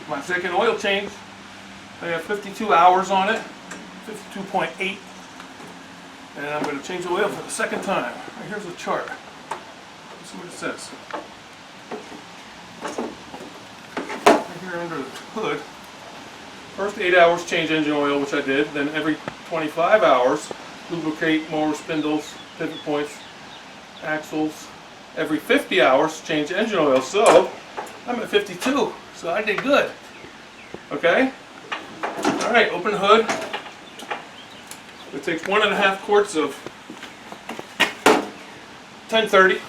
my second oil change. I have 52 hours on it, 52.8. And I'm going to change the oil for the second time. Right, here's a chart. Let's see what it says. Right here under the hood. First 8 hours change engine oil, which I did. Then every 25 hours lubricate motor spindles, pivot points, axles. Every 50 hours change engine oil. So I'm at 52. So I did good. Okay? Alright, open the hood. It takes 1.5 quarts of 1030.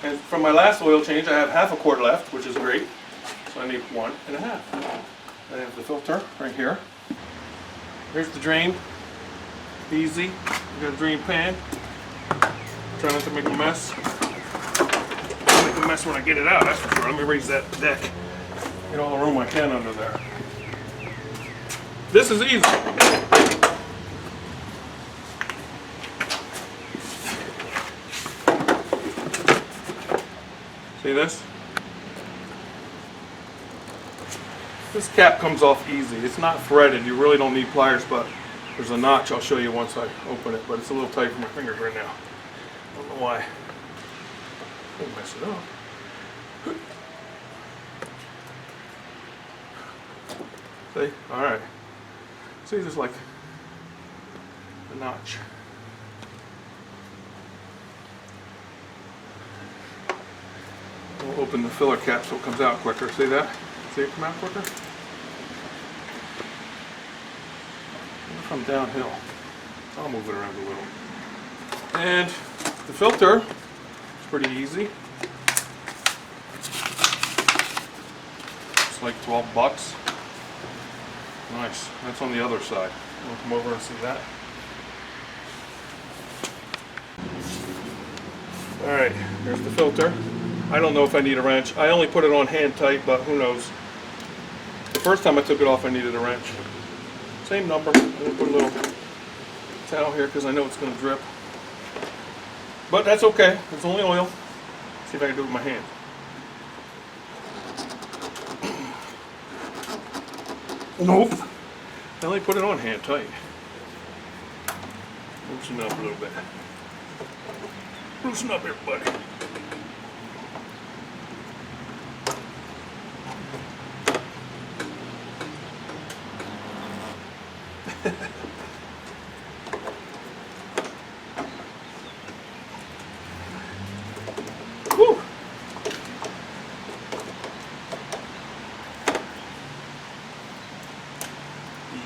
And from my last oil change, I have half a quart left, which is great. So I need 1.5. I have the filter right here. Here's the drain. Easy. You got a drain pan. Try not to make a mess. I'll make a mess when I get it out, that's for sure. Let me raise that deck. Get all the room I can under there. This is easy. See this? This cap comes off easy. It's not threaded. You really don't need pliers, but there's a notch I'll show you once I open it, but it's a little tight for my fingers right now. I don't know why. Don't mess it up. See? Alright. See, there's like a notch. We'll open the filler cap so it comes out quicker. See that? See it come out quicker? If I'm downhill, I'll move it around a little. And the filter is pretty easy. It's like 12 bucks. Nice. That's on the other side. We'll come over and see that. Alright, here's the filter. I don't know if I need a wrench. I only put it on hand tight, but who knows. The first time I took it off, I needed a wrench. Same number. I'm going to put a little towel here because I know it's going to drip. But that's okay. It's only oil. See if I can do it with my hand. Nope. I only put it on hand tight. Loosen up a little bit. Loosen up here, buddy. Whew.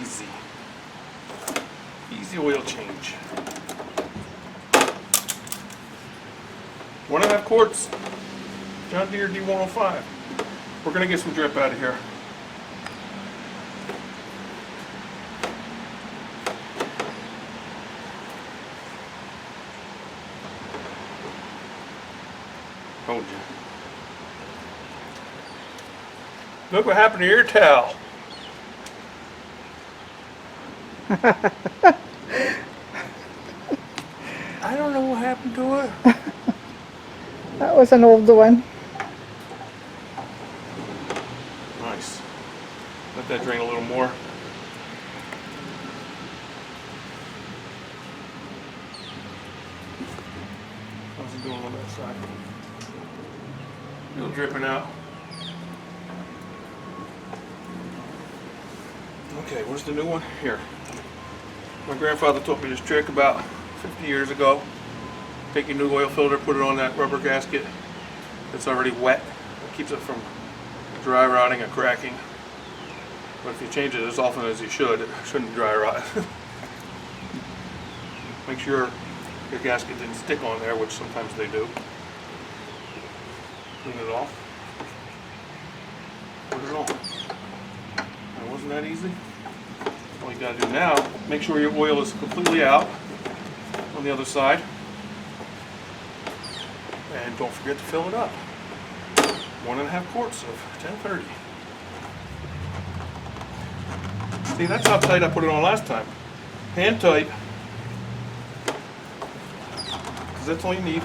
Easy. Easy oil change. 1.5 quarts. John Deere D105. We're going to get some drip out of here. Told you. Look what happened to your towel. I don't know what happened to it. That was an old one. Nice. Let that drain a little more. How's it doing on that side? Still dripping out. Okay, where's the new one? Here. My grandfather taught me this trick about 50 years ago. Take your new oil filter, put it on that rubber gasket that's already wet. It keeps it from dry rotting or cracking. But if you change it as often as you should, it shouldn't dry rot. Make sure your gasket didn't stick on there, which sometimes they do. Clean it off. Put it on. Now, wasn't that easy? All you gotta do now, make sure your oil is completely out on the other side. And don't forget to fill it up. 1.5 quarts of 1030. See, that's how tight I put it on last time. Hand tight. Because that's all you need.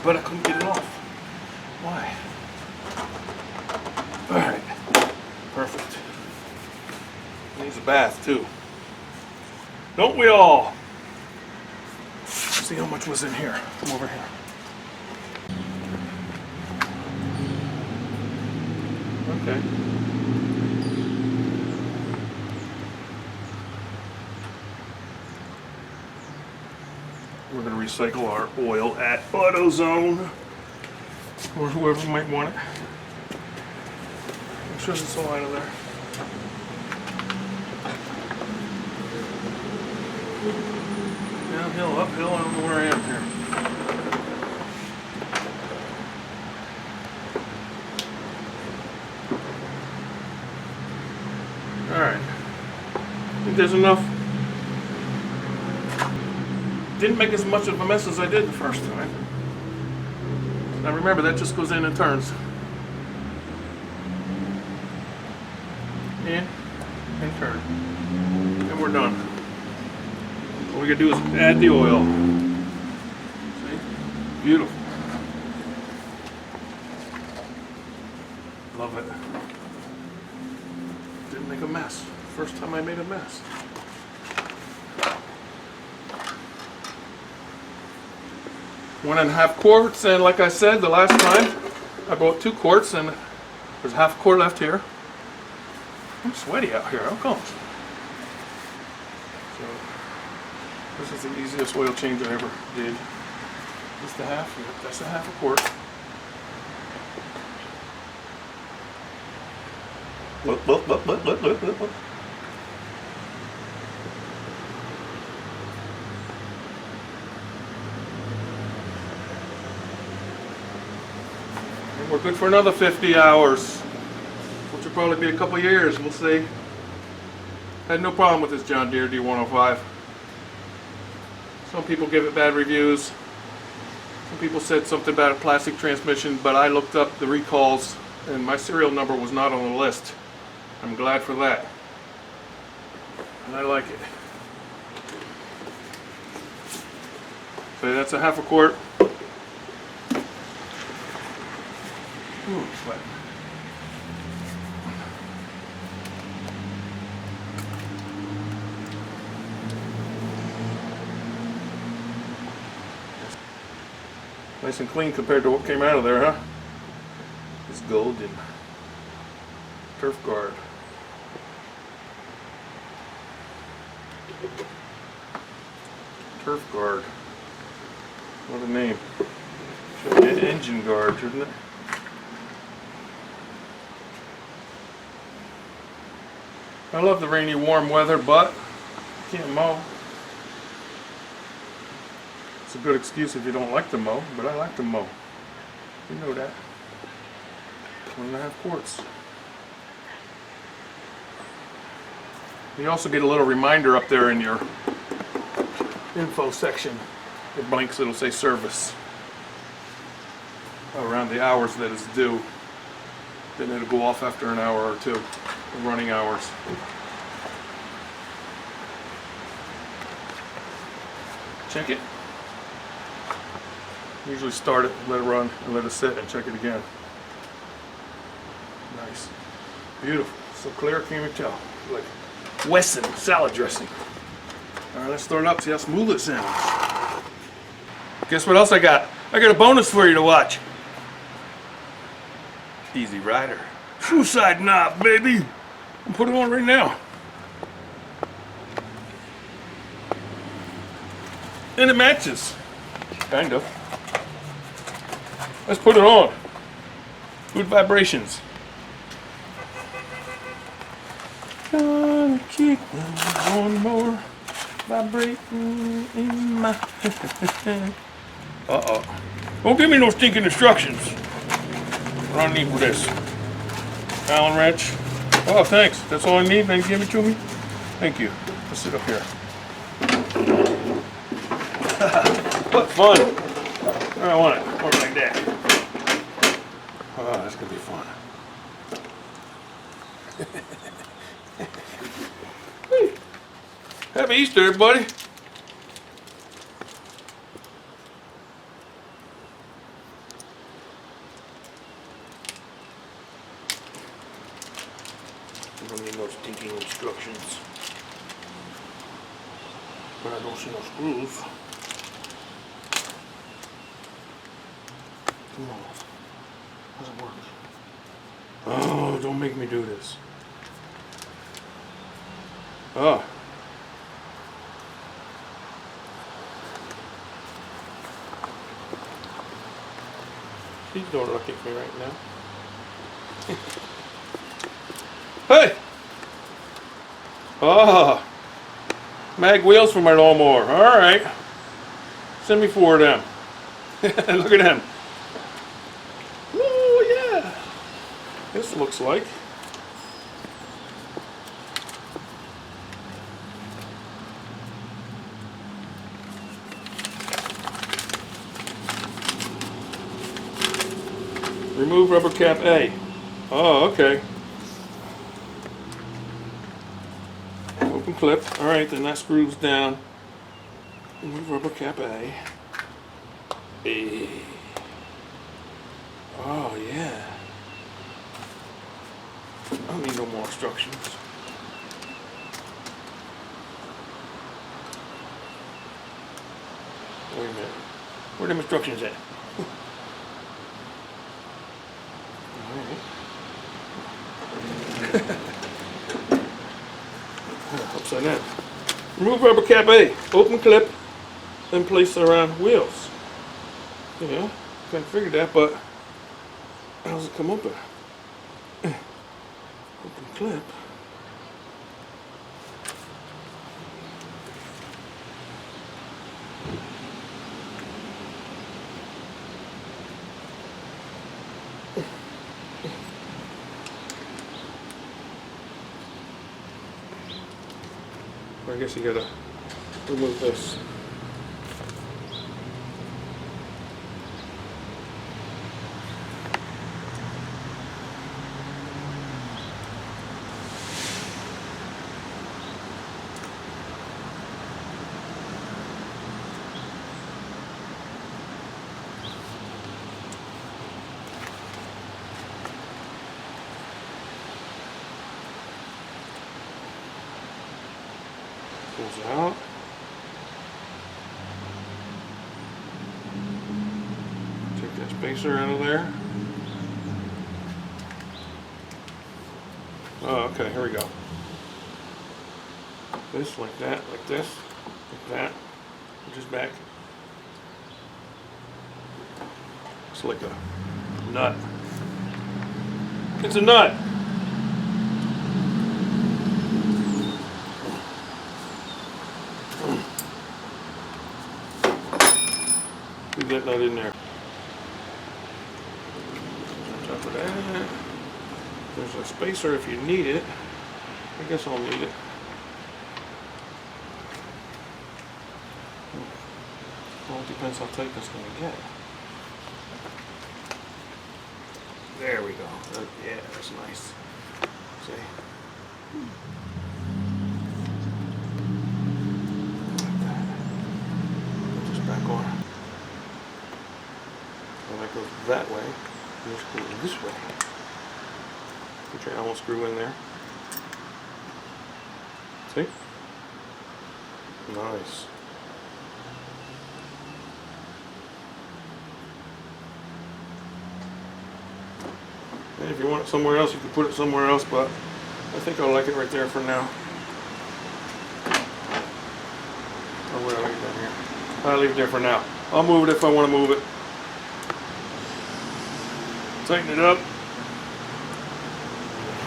But I couldn't get it off. Why? a bath too. Don't we all? Let's see how much was in here. Come over here. Okay. We're going to recycle our oil at AutoZone, or whoever might want it. Make sure it's all out of there. Downhill, uphill, I don't know where I am here. Alright. I think there's enough. Didn't make as much of a mess as I did the first time. Now remember, that just goes in and turns. In and turn. And we're done. All we gotta do is add the oil. See? Beautiful. Love it. Didn't make a mess. First time I made a mess. 1.5 quarts, and like I said the last time, I bought 2 quarts, and there's half a quart left here. I'm sweaty out here. How come? So this is the easiest oil change I ever did. Just a half. Yep, that's a half a quart. Look. And we're good for another 50 hours, which will probably be a couple years. We'll see. Had no problem with this John Deere D105. Some people give it bad reviews. Some people said something about a plastic transmission, but I looked up the recalls and my serial number was not on the list. I'm glad for that. And I like it. So that's a half a quart. Ooh, sweat. Nice and clean compared to what came out of there, huh? It's golden. Turf guard. Turf guard. What a name. Should be an engine guard, shouldn't it? I love the rainy, warm weather, but can't mow. It's a good excuse if you don't like to mow, but I like to mow. You know that. 1.5 quarts. You also get a little reminder up there in your info section. It blinks, it'll say service. Around the hours that it's due. Then it'll go off after an hour or two. The running hours. Check it. Usually start it, let it run, and let it sit, and check it again. Nice. Beautiful. So clear, can't even tell. Like Wesson salad dressing. Alright, let's throw it up, see how smooth it sounds. Guess what else I got? I got a bonus for you to watch. Easy Rider. Suicide knob, baby! I'll put it on right now. And it matches. Kind of. Let's put it on. Good vibrations. Gonna keep one more vibrating in my head. Uh-oh. Don't give me no stinking instructions. What do I need for this? Allen wrench. Oh, thanks. That's all I need. Then give it to me. Thank you. Let's sit up here. What fun. I want it. Work like that. Oh, that's going to be fun. Hey. Happy Easter, everybody. I don't need no stinking instructions. But I don't see no screws. Come on. How's it work? Oh, don't make me do this. Oh. Please don't look at me right now. Hey! Oh, mag wheels for my lawnmower. All right, send me 4 of them. Look at them. Oh yeah. This looks like. Remove rubber cap A. Oh, okay. Open clip. Alright, then that screws down. Remove rubber cap A. A. Oh, yeah. I don't need no more instructions. Wait a minute. Where are them instructions at? Upside down. Remove rubber cap A. Open clip. Then place around wheels. Yeah, kind of figured that, but how does it come open? Open clip. I guess you gotta remove this. Pulls out. Take that spacer out of there. Oh, okay, here we go. This, like that, like this, like that, which is back. It's like a nut. It's a nut! Leave that nut in there. On top of that, there's a spacer if you need it. I guess I'll need it. Well, it depends how tight that's going to get. There we go. Yeah, that's nice. See? Like that. Put this back on. Well, that goes that way. And this goes this way. Put your Allen screw in there. See? Nice. And if you want it somewhere else, you can put it somewhere else, but I think I'll like it right there for now. Or will I leave it down here? I'll leave it there for now. I'll move it if I want to move it. Tighten it up.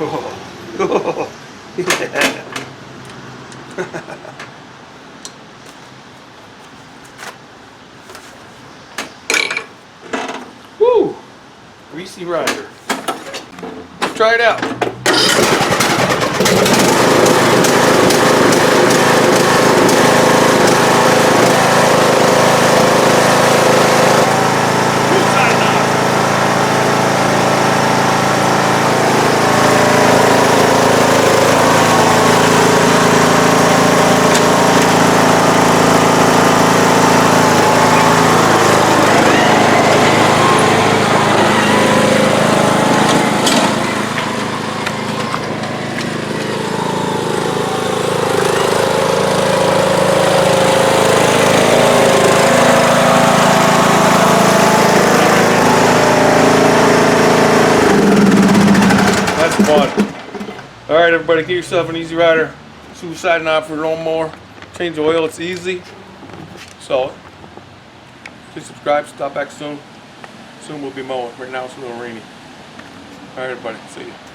Oh, yeah. Woo! Greasy rider. Let's try it out. fun. Alright everybody, get yourself an Easy Rider suicide knob for your lawnmower. Change the oil, it's easy. So, please subscribe, stop back soon. Soon we'll be mowing. Right now it's a little rainy. Alright everybody, see you.